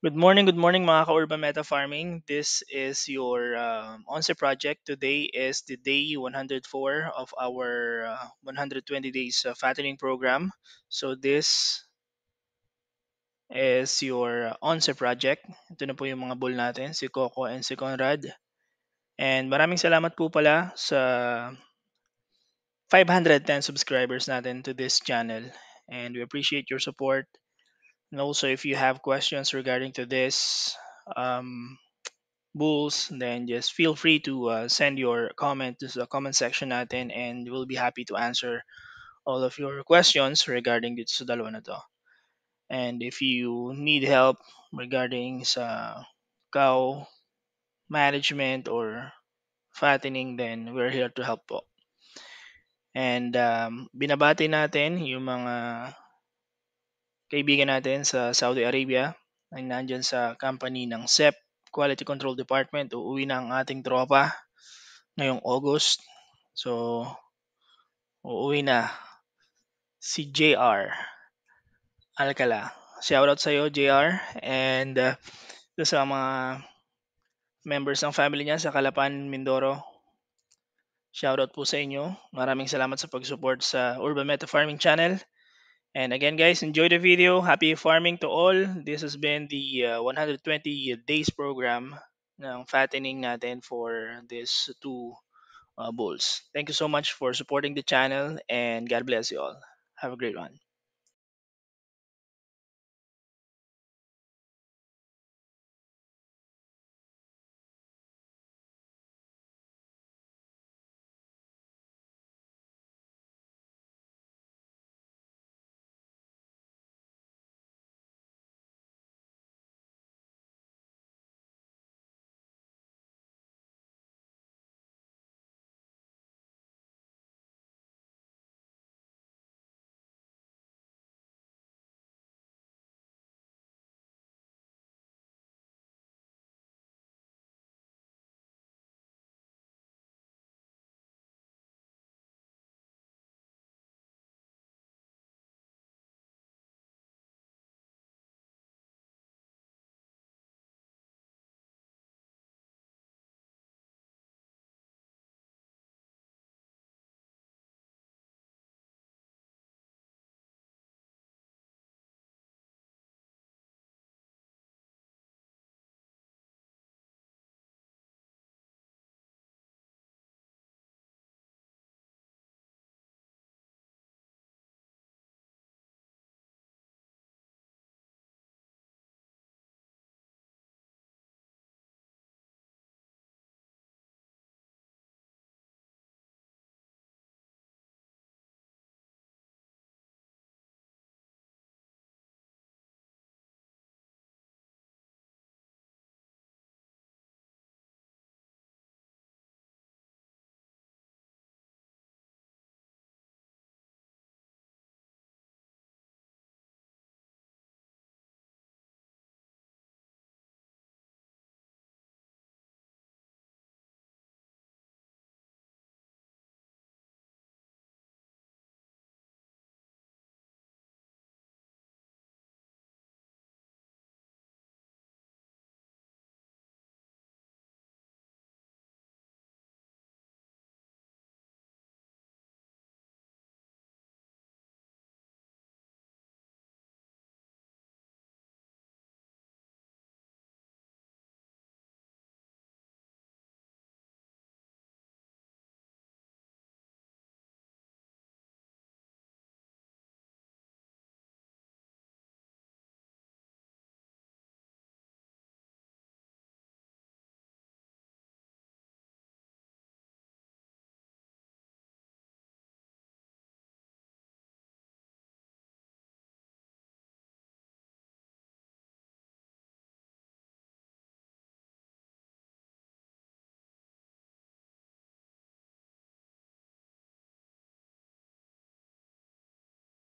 Good morning mga ka-Urban Meta Farming. This is your onse project. Today is the day 104 of our 120 days fattening program. So this is your onse project. Ito na po yung mga bull natin, si Coco and si Conrad. And maraming salamat po pala sa 510 subscribers natin to this channel. And we appreciate your support. And also if you have questions regarding to this, um, bulls, then just feel free to send your comment to the comment section natin and we'll be happy to answer all of your questions regarding dito sa dalawa na to. And if you need help regarding sa cow management or fattening, then we're here to help po. And binabati natin yung mga kaibigan natin sa Saudi Arabia ay nandyan sa company ng SEP Quality Control Department. Uuwi na ang ating tropa ngayong August. So, uuwi na si JR Alcala. Shoutout sa iyo, JR. And sa mga members ng family niya sa Calapan, Mindoro, shoutout po sa inyo. Maraming salamat sa pag-support sa Urban Meta Farming Channel. And again guys, enjoy the video. Happy farming to all. This has been the 120 days program ng fattening natin for these two bulls. Thank you so much for supporting the channel and God bless you all. Have a great one.